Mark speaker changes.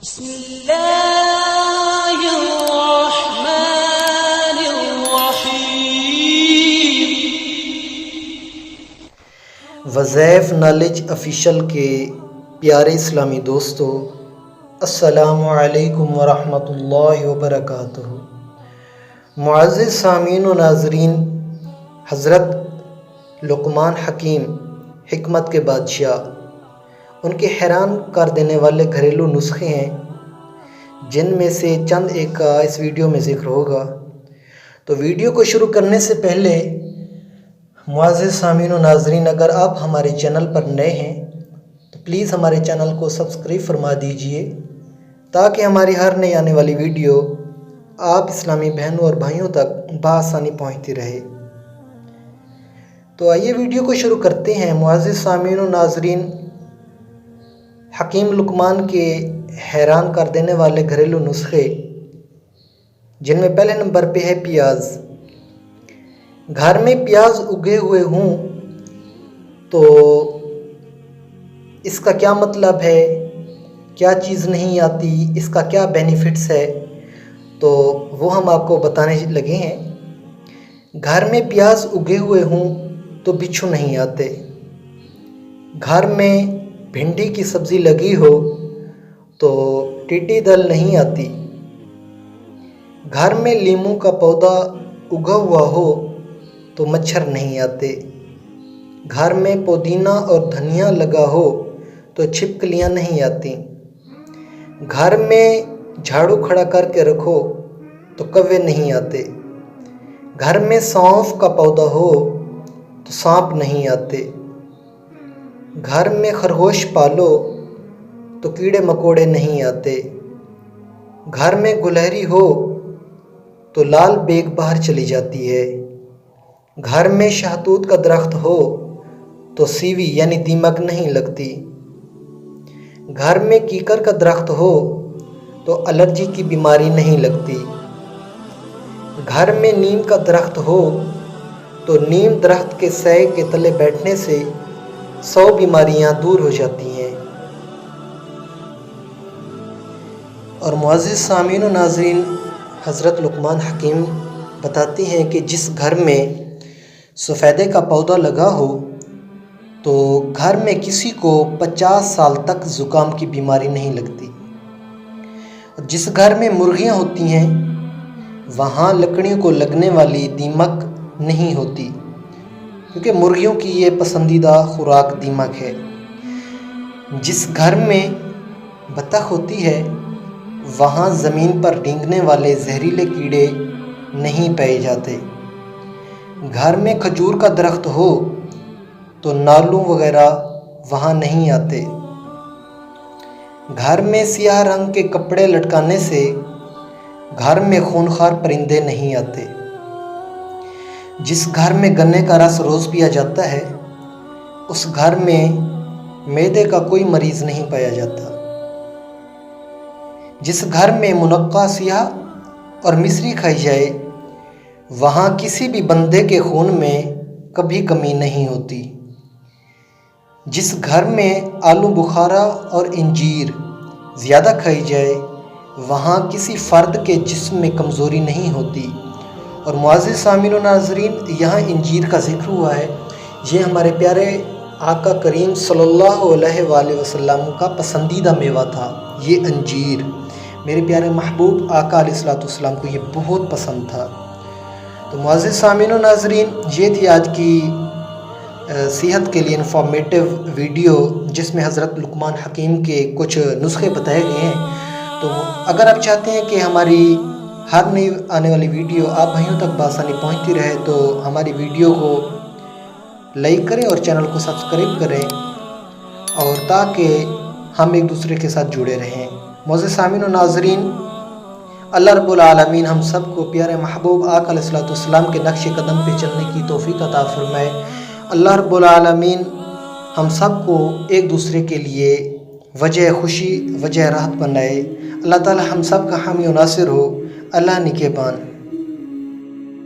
Speaker 1: بسم اللہ الرحمن الرحیم۔
Speaker 2: وظائف نالج آفیشل کے پیارے اسلامی دوستو، السلام علیکم ورحمۃ اللہ وبرکاتہ۔ معزز سامعین و ناظرین، حضرت لقمان حکیم حکمت کے بادشاہ، ان کے حیران کر دینے والے گھریلو نسخے ہیں، جن میں سے چند ایک کا اس ویڈیو میں ذکر ہوگا۔ تو ویڈیو کو شروع کرنے سے پہلے معزز سامعین و ناظرین، اگر آپ ہمارے چینل پر نئے ہیں تو پلیز ہمارے چینل کو سبسکرائب فرما دیجئے، تاکہ ہماری ہر نئی آنے والی ویڈیو آپ اسلامی بہنوں اور بھائیوں تک بآسانی پہنچتی رہے۔ تو آئیے ویڈیو کو شروع کرتے ہیں۔ معزز سامعین و ناظرین، حکیم لقمان کے حیران کر دینے والے گھریلو نسخے، جن میں پہلے نمبر پہ ہے پیاز۔ گھر میں پیاز اگے ہوئے ہوں تو اس کا کیا مطلب ہے، کیا چیز نہیں آتی، اس کا کیا بینیفٹس ہے، تو وہ ہم آپ کو بتانے لگے ہیں۔ گھر میں پیاز اگے ہوئے ہوں تو بچھو نہیں آتے۔ گھر میں بھنڈی کی سبزی لگی ہو تو ٹیٹی دل نہیں آتی۔ گھر میں لیموں کا پودا اگا ہوا ہو تو مچھر نہیں آتے۔ گھر میں پودینہ اور دھنیا لگا ہو تو چھپکلیاں نہیں آتی۔ گھر میں جھاڑو کھڑا کر کے رکھو تو کوے نہیں آتے۔ گھر میں سونف کا پودا ہو تو سانپ نہیں آتے۔ گھر میں خرگوش پالو تو کیڑے مکوڑے نہیں آتے۔ گھر میں گلہری ہو تو لال بیگ باہر چلی جاتی ہے۔ گھر میں شہتوت کا درخت ہو تو سیوی یعنی دیمک نہیں لگتی۔ گھر میں کیکر کا درخت ہو تو الرجی کی بیماری نہیں لگتی۔ گھر میں نیم کا درخت ہو تو نیم درخت کے سائے کے تلے بیٹھنے سے 100 بیماریاں دور ہو جاتی ہیں۔ اور معزز سامعین و ناظرین، حضرت لقمان حکیم بتاتے ہیں کہ جس گھر میں سفیدے کا پودا لگا ہو تو گھر میں کسی کو 50 سال تک زکام کی بیماری نہیں لگتی۔ اور جس گھر میں مرغیاں ہوتی ہیں وہاں لکڑیوں کو لگنے والی دیمک نہیں ہوتی، کیونکہ مرغیوں کی یہ پسندیدہ خوراک دیمک ہے۔ جس گھر میں بطخ ہوتی ہے وہاں زمین پر رینگنے والے زہریلے کیڑے نہیں پائے جاتے۔ گھر میں کھجور کا درخت ہو تو نالوں وغیرہ وہاں نہیں آتے۔ گھر میں سیاہ رنگ کے کپڑے لٹکانے سے گھر میں خونخوار پرندے نہیں آتے۔ جس گھر میں گنے کا رس روز پیا جاتا ہے اس گھر میں معدے کا کوئی مریض نہیں پایا جاتا۔ جس گھر میں منقع سیاہ اور مصری کھائی جائے وہاں کسی بھی بندے کے خون میں کبھی کمی نہیں ہوتی۔ جس گھر میں آلو بخارا اور انجیر زیادہ کھائی جائے وہاں کسی فرد کے جسم میں کمزوری نہیں ہوتی۔ اور معزز سامعین و ناظرین، یہاں انجیر کا ذکر ہوا ہے، یہ ہمارے پیارے آقا کریم صلی اللہ علیہ وآلہ وسلم کا پسندیدہ میوہ تھا۔ یہ انجیر میرے پیارے محبوب آقا علیہ السلام کو یہ بہت پسند تھا۔ تو معزز سامعین و ناظرین، یہ تھی آج کی صحت کے لیے انفارمیٹیو ویڈیو، جس میں حضرت لقمان حکیم کے کچھ نسخے بتائے گئے ہیں۔ تو اگر آپ چاہتے ہیں کہ ہماری ہر نئی آنے والی ویڈیو آپ بھائیوں تک بآسانی پہنچتی رہے تو ہماری ویڈیو کو لائک کریں اور چینل کو سبسکرائب کریں، اور تاکہ ہم ایک دوسرے کے ساتھ جڑے رہیں۔ معزز سامعین و ناظرین، اللہ رب العالمین ہم سب کو پیارے محبوب آقا علیہ السلام کے نقش قدم پہ چلنے کی توفیق عطا فرمائے۔ اللہ رب العالمین ہم سب کو ایک دوسرے کے لیے وجہ خوشی، وجہ راحت بنائے۔ اللہ تعالی ہم سب کا حامی و ناصر ہو۔ اللہ نگہبان۔